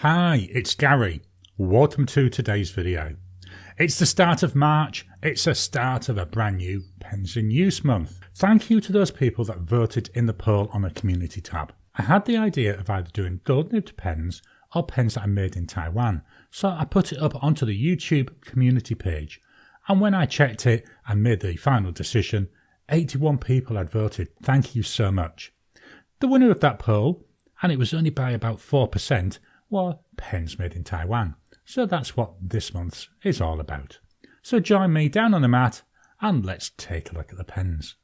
Hi, it's Gary. Welcome to today's video. It's the start of March. It's the start of a brand new Pens in Use month. Thank you to those people that voted in the poll on the community tab. I had the idea of either doing gold nibbed pens or pens that are made in Taiwan, so I put it up onto the YouTube community page. And when I checked it and made the final decision, 81 people had voted. Thank you so much. The winner of that poll, and it was only by about 4%, were pens made in Taiwan. So that's what this month's is all about. So join me down on the mat and let's take a look at the pens.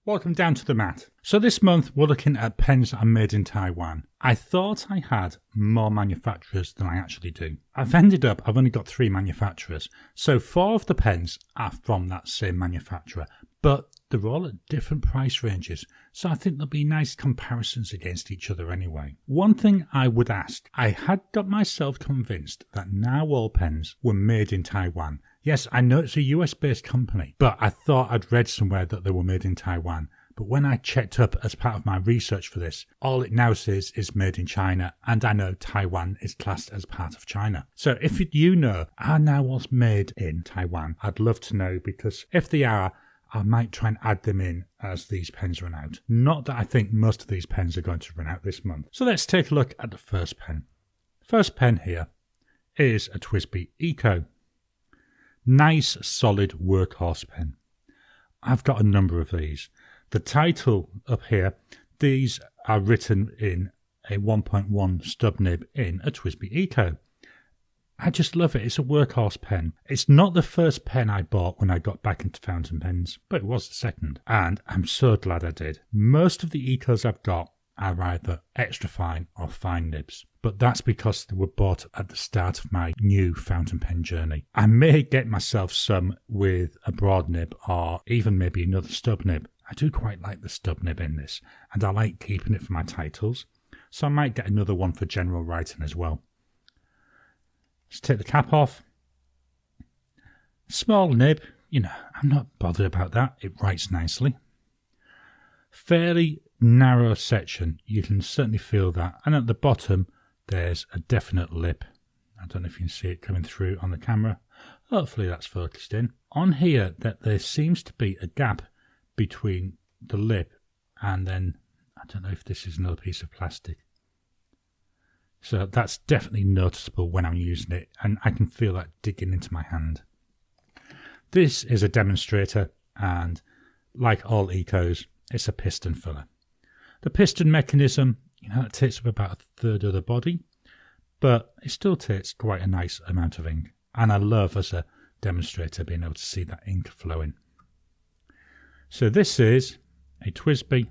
Welcome down to the mat. So this month we're looking at pens that are made in Taiwan. I thought I had more manufacturers than I actually do. I've only got 3 manufacturers. So 4 of the pens are from that same manufacturer, but they're all at different price ranges. So I think there'll be nice comparisons against each other anyway. One thing I would ask, I had got myself convinced that now all pens were made in Taiwan. Yes, I know it's a US based company, but I thought I'd read somewhere that they were made in Taiwan. But when I checked up as part of my research for this, all it now says is made in China, and I know Taiwan is classed as part of China. So if you know, are now all made in Taiwan? I'd love to know, because if they are, I might try and add them in as these pens run out. Not that I think most of these pens are going to run out this month. So let's take a look at the first pen. First pen here is a TWSBI Eco. Nice, solid workhorse pen. I've got a number of these. The title up here, these are written in a 1.1 stub nib in a TWSBI Eco. I just love it. It's a workhorse pen. It's not the first pen I bought when I got back into fountain pens, but it was the second. And I'm so glad I did. Most of the Ecos I've got are either extra fine or fine nibs, but that's because they were bought at the start of my new fountain pen journey. I may get myself some with a broad nib or even maybe another stub nib. I do quite like the stub nib in this, and I like keeping it for my titles, so I might get another one for general writing as well. Let's take the cap off. Small nib, I'm not bothered about that. It writes nicely. Fairly narrow section, you can certainly feel that. And at the bottom, there's a definite lip. I don't know if you can see it coming through on the camera. Hopefully that's focused in. On here, that there seems to be a gap between the lip and then, I don't know if this is another piece of plastic. So that's definitely noticeable when I'm using it, and I can feel that digging into my hand. This is a demonstrator, and like all Ecos, it's a piston filler. The piston mechanism, it takes up about 1/3 of the body, but it still takes quite a nice amount of ink. And I love, as a demonstrator, being able to see that ink flowing. So this is a TWSBI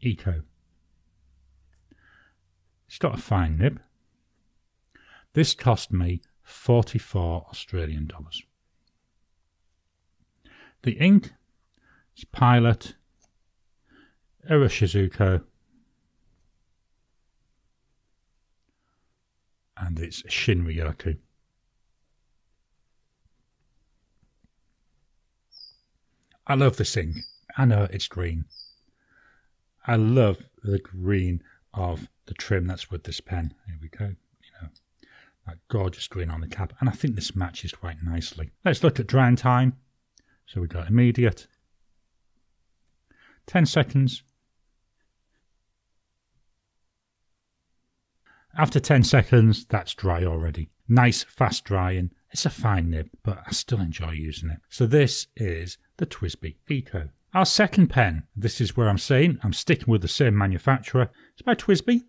Eco. It's got a fine nib. This cost me 44 Australian dollars. The ink is Pilot, Iroshizuku, and it's Shin-Ryoko. I love this ink. I know it's green. I love the green of the trim that's with this pen. Here we go. That gorgeous green on the cap. And I think this matches quite nicely. Let's look at drying time. So we've got immediate. 10 seconds. After 10 seconds, that's dry already. Nice, fast drying. It's a fine nib, but I still enjoy using it. So this is the TWSBI Eco. Our second pen, this is where I'm saying I'm sticking with the same manufacturer. It's by TWSBI.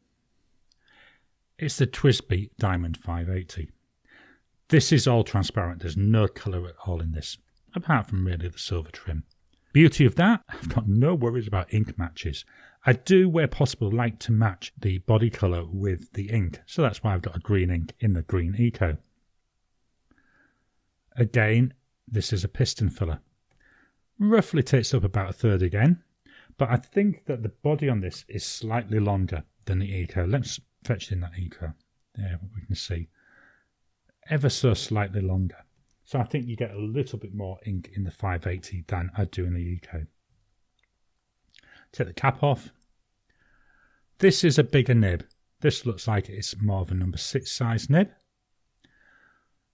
It's the TWSBI Diamond 580. This is all transparent. There's no colour at all in this, apart from really the silver trim. Beauty of that, I've got no worries about ink matches. I do, where possible, like to match the body colour with the ink, so that's why I've got a green ink in the green Eco. Again, this is a piston filler. Roughly takes up about 1/3 again, but I think that the body on this is slightly longer than the Eco. Let's fetch in that Eco. There, we can see. Ever so slightly longer. So I think you get a little bit more ink in the 580 than I do in the UK. Take the cap off. This is a bigger nib. This looks like it's more of a number 6 size nib.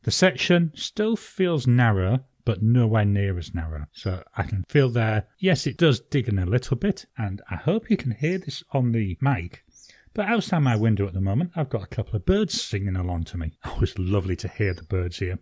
The section still feels narrow, but nowhere near as narrow. So I can feel there, yes, it does dig in a little bit, and I hope you can hear this on the mic. But outside my window at the moment, I've got a couple of birds singing along to me. Oh, it's lovely to hear the birds here.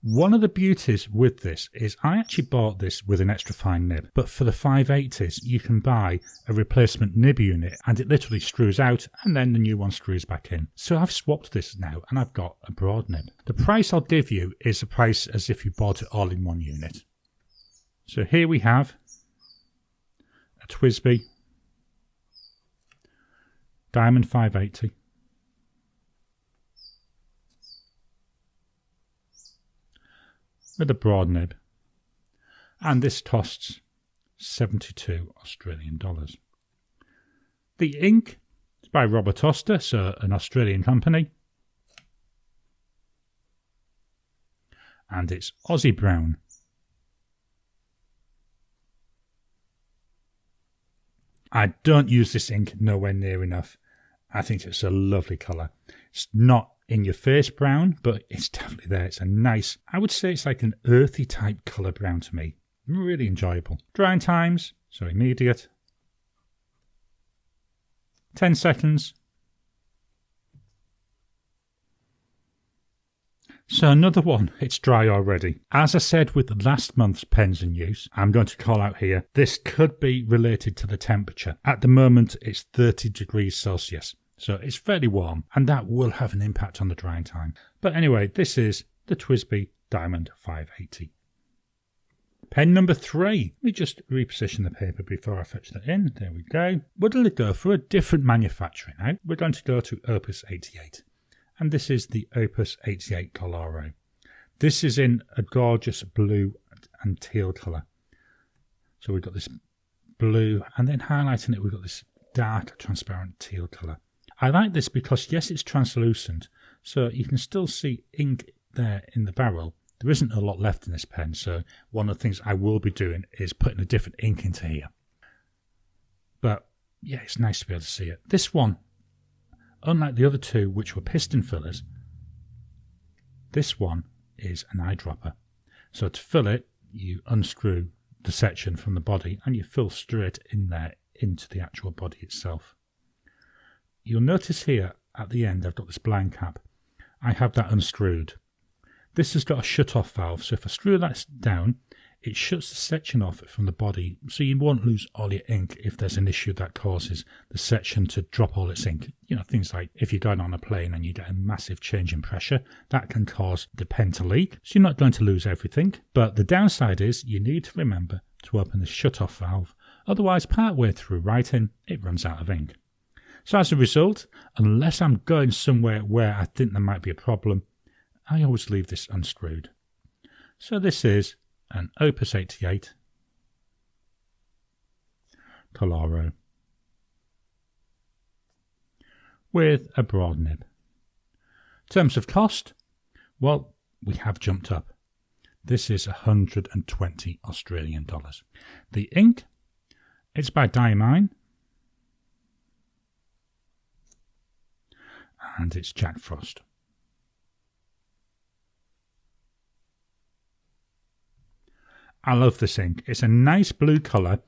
One of the beauties with this is I actually bought this with an extra fine nib, but for the 580s you can buy a replacement nib unit and it literally screws out and then the new one screws back in. So I've swapped this now and I've got a broad nib. The price I'll give you is the price as if you bought it all in one unit. So here we have a TWSBI Diamond 580. With a broad nib, and this costs 72 Australian dollars. The ink is by Robert Oster, so an Australian company, and it's Aussie brown. I don't use this ink nowhere near enough. I think it's a lovely colour. It's not in your face brown, but it's definitely there. It's a nice, I would say it's like an earthy type colour brown to me. Really enjoyable. Drying times, so immediate. 10 seconds. So another one, it's dry already. As I said with last month's pens in use, I'm going to call out here, this could be related to the temperature. At the moment it's 30 degrees Celsius. So it's fairly warm, and that will have an impact on the drying time. But anyway, this is the TWSBI Diamond 580. Pen number 3. Let me just reposition the paper before I fetch that in. There we go. We're going to go for a different manufacturer now. We're going to go to Opus 88. And this is the Opus 88 Koloro. This is in a gorgeous blue and teal colour. So we've got this blue, and then highlighting it, we've got this dark, transparent teal colour. I like this because, yes, it's translucent, so you can still see ink there in the barrel. There isn't a lot left in this pen, so one of the things I will be doing is putting a different ink into here. But, yeah, it's nice to be able to see it. This one, unlike the other two, which were piston fillers, this one is an eyedropper. So to fill it, you unscrew the section from the body and you fill straight in there into the actual body itself. You'll notice here at the end I've got this blind cap. I have that unscrewed. This has got a shut-off valve, so if I screw that down, it shuts the section off from the body, so you won't lose all your ink if there's an issue that causes the section to drop all its ink. You know, things like if you're going on a plane and you get a massive change in pressure, that can cause the pen to leak, so you're not going to lose everything. But the downside is you need to remember to open the shut-off valve, otherwise partway through writing, it runs out of ink. So as a result, unless I'm going somewhere where I think there might be a problem, I always leave this unscrewed. So this is an Opus 88 Koloro with a broad nib. In terms of cost, well, we have jumped up. This is 120 Australian dollars. The ink, it's by Diamine, and it's Jack Frost. I love this ink. It's a nice blue colour,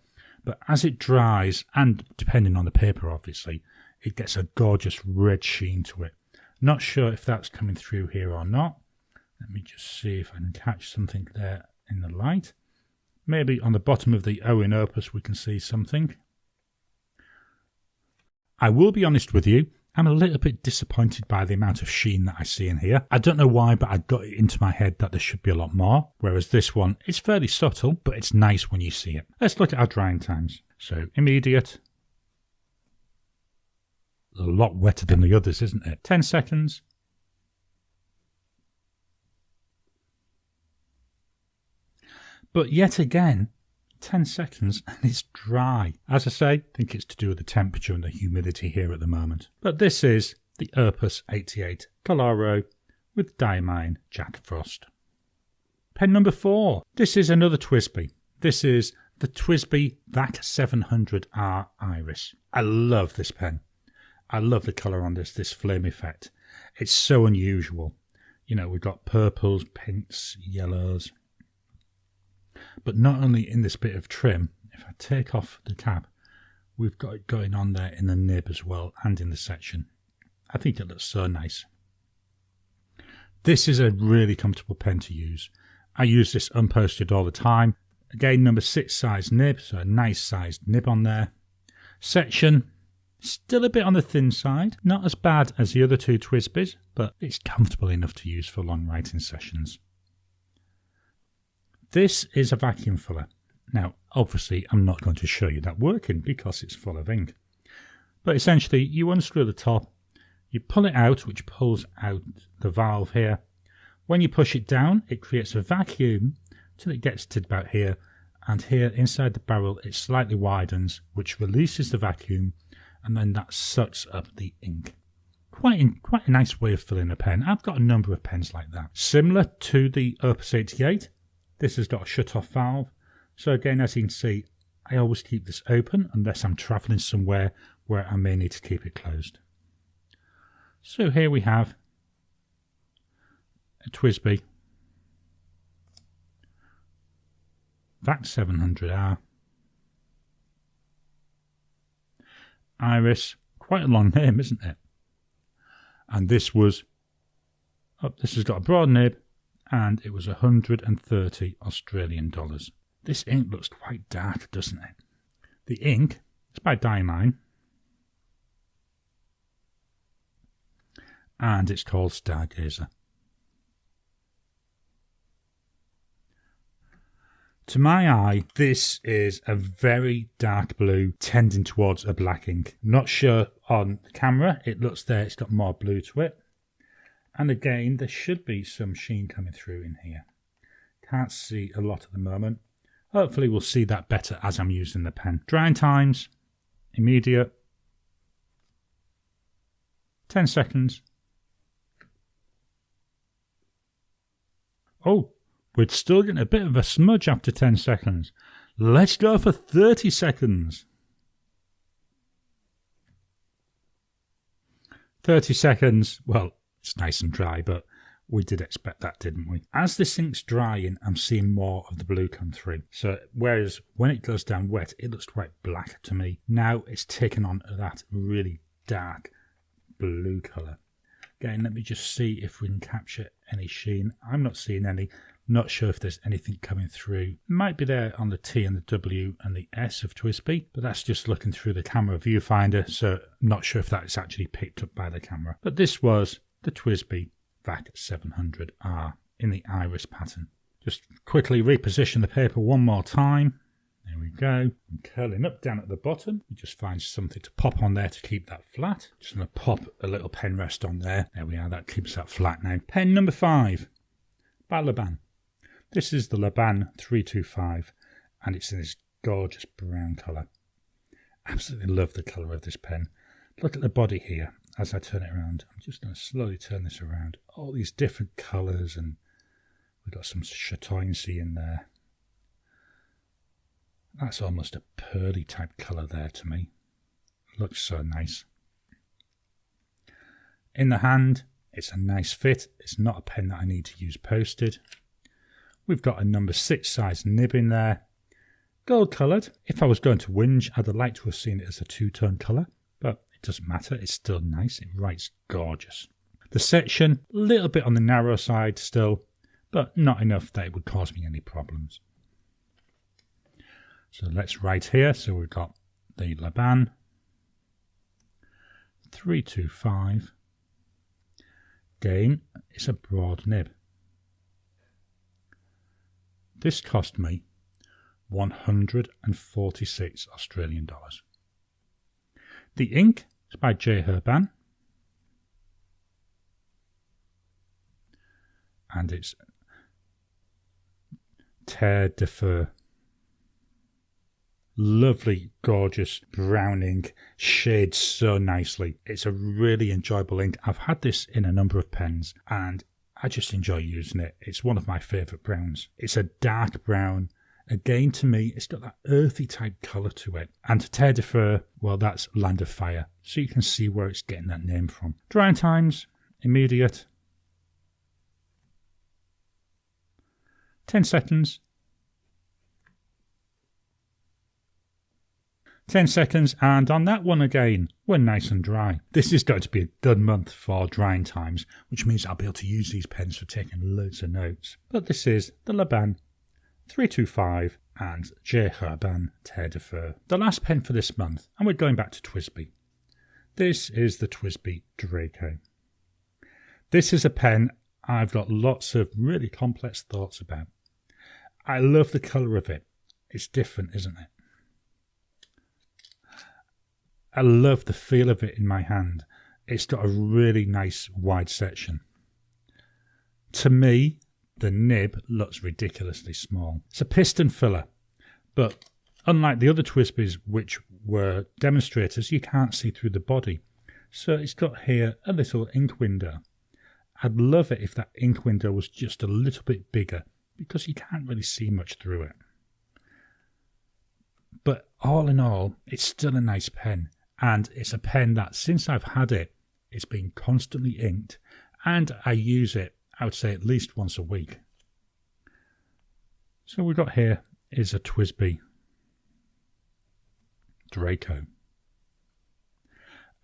but as it dries, and depending on the paper obviously, it gets a gorgeous red sheen to it. Not sure if that's coming through here or not. Let me just see if I can catch something there in the light. Maybe on the bottom of the O in Opus we can see something. I will be honest with you, I'm a little bit disappointed by the amount of sheen that I see in here. I don't know why, but I got it into my head that there should be a lot more. Whereas this one, it's fairly subtle, but it's nice when you see it. Let's look at our drying times. So immediate. A lot wetter than the others, isn't it? 10 seconds. But yet again, 10 seconds and it's dry. As I say, I think it's to do with the temperature and the humidity here at the moment. But this is the Opus 88 Koloro with Diamine Jack Frost. Pen number 4. This is another TWSBI. This is the TWSBI VAC 700R Iris. I love this pen. I love the colour on this flame effect. It's so unusual. You know, we've got purples, pinks, yellows. But not only in this bit of trim, if I take off the cap, we've got it going on there in the nib as well and in the section. I think it looks so nice. This is a really comfortable pen to use. I use this unposted all the time. Again, number 6 size nib, so a nice sized nib on there. Section, still a bit on the thin side. Not as bad as the other 2 TWSBIs, but it's comfortable enough to use for long writing sessions. This is a vacuum filler. Now, obviously, I'm not going to show you that working because it's full of ink. But essentially, you unscrew the top, you pull it out, which pulls out the valve here. When you push it down, it creates a vacuum till it gets to about here. And here, inside the barrel, it slightly widens, which releases the vacuum, and then that sucks up the ink. Quite a nice way of filling a pen. I've got a number of pens like that. Similar to the Opus 88, this has got a shut-off valve. So again, as you can see, I always keep this open unless I'm travelling somewhere where I may need to keep it closed. So here we have a TWSBI VAC 700R Iris. Quite a long name, isn't it? And this was, this has got a broad nib, and it was 130 Australian dollars. This ink looks quite dark, doesn't it? The ink is by Diamine, and it's called Stargazer. To my eye, this is a very dark blue tending towards a black ink. Not sure on the camera, it looks there, it's got more blue to it. And again, there should be some sheen coming through in here. Can't see a lot at the moment. Hopefully we'll see that better as I'm using the pen. Drying times, immediate, 10 seconds. Oh, we're still getting a bit of a smudge after 10 seconds. Let's go for 30 seconds. 30 seconds, well, it's nice and dry, but we did expect that, didn't we? As this ink's drying, I'm seeing more of the blue come through. So, whereas when it goes down wet, it looks quite black to me. Now it's taken on that really dark blue colour. Again, let me just see if we can capture any sheen. I'm not seeing any. Not sure if there's anything coming through. It might be there on the T and the W and the S of TWSBI, but that's just looking through the camera viewfinder, so I'm not sure if that is actually picked up by the camera. But this was the TWSBI VAC 700R in the iris pattern. Just quickly reposition the paper one more time. There we go. I'm curling up down at the bottom. You just find something to pop on there to keep that flat. Just going to pop a little pen rest on there. There we are. That keeps that flat now. Pen number 5 by Laban. This is the Laban 325 and it's in this gorgeous brown colour. Absolutely love the colour of this pen. Look at the body here as I turn it around. I'm just going to slowly turn this around. All these different colours, and we've got some chatoyancy in there. That's almost a pearly type colour there to me. Looks so nice. In the hand, it's a nice fit. It's not a pen that I need to use posted. We've got a number 6 size nib in there. Gold coloured. If I was going to whinge, I'd like to have seen it as a two-tone colour, but it doesn't matter. It's still nice. It writes gorgeous. The section, a little bit on the narrow side still, but not enough that it would cause me any problems. So let's write here. So we've got the Laban 325. Again, it's a broad nib. This cost me 146 Australian dollars. The ink is by Herbin, and it's Terre de Fur. Lovely, gorgeous brown ink, shades so nicely. It's a really enjoyable ink. I've had this in a number of pens and I just enjoy using it. It's one of my favourite browns. It's a dark brown. Again, to me, it's got that earthy type colour to it. And to Terre de Feu, well, that's Land of Fire. So you can see where it's getting that name from. Drying times, immediate. 10 seconds. 10 seconds, and on that one again, we're nice and dry. This is going to be a good month for drying times, which means I'll be able to use these pens for taking loads of notes. But this is the Laban 325 and J. Herbin Terre de Feu. The last pen for this month, and we're going back to TWSBI. This is the TWSBI Draco. This is a pen I've got lots of really complex thoughts about. I love the colour of it. It's different, isn't it? I love the feel of it in my hand. It's got a really nice wide section. To me, the nib looks ridiculously small. It's a piston filler, but unlike the other TWSBIs which were demonstrators, you can't see through the body. So it's got here a little ink window. I'd love it if that ink window was just a little bit bigger, because you can't really see much through it. But all in all, it's still a nice pen. And it's a pen that, since I've had it, it's been constantly inked, and I use it, I would say, at least once a week. So we've got here is a TWSBI Draco.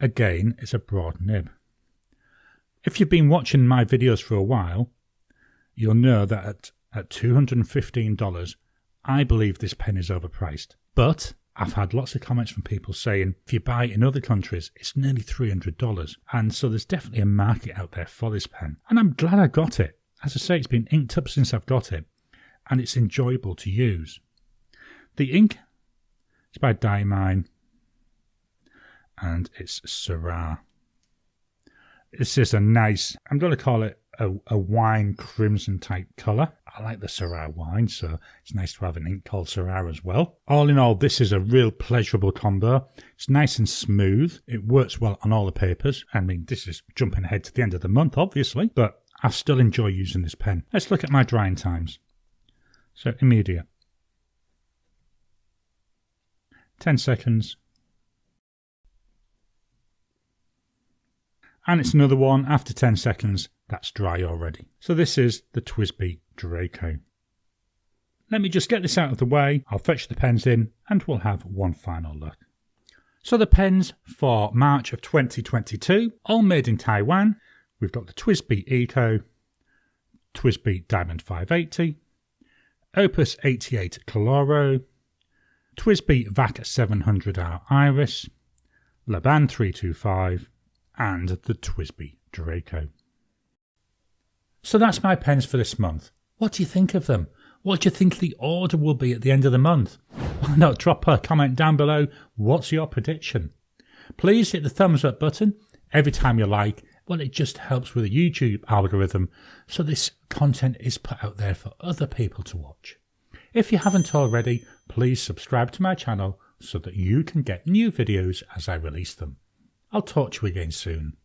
Again, it's a broad nib. If you've been watching my videos for a while, you'll know that at $215, I believe this pen is overpriced. But I've had lots of comments from people saying if you buy it in other countries, it's nearly $300. And so there's definitely a market out there for this pen. And I'm glad I got it. As I say, it's been inked up since I've got it. And it's enjoyable to use. The ink is by Diamine. And it's Syrah. This is a nice, I'm going to call it a wine crimson type colour. I like the Syrah wine, so it's nice to have an ink called Syrah as well. All in all, this is a real pleasurable combo. It's nice and smooth. It works well on all the papers. I mean, this is jumping ahead to the end of the month, obviously, but I still enjoy using this pen. Let's look at my drying times. So, immediate. 10 seconds. And it's another one after 10 seconds. That's dry already. So this is the TWSBI Draco. Let me just get this out of the way. I'll fetch the pens in and we'll have one final look. So the pens for March of 2022, all made in Taiwan. We've got the TWSBI Eco, TWSBI Diamond 580, Opus 88 Koloro, TWSBI VAC 700R Iris, Laban 325, and the TWSBI Draco. So that's my pens for this month. What do you think of them? What do you think the order will be at the end of the month? Why not drop a comment down below? What's your prediction? Please hit the thumbs up button every time you like. Well, it just helps with the YouTube algorithm, so this content is put out there for other people to watch. If you haven't already, please subscribe to my channel so that you can get new videos as I release them. I'll talk to you again soon.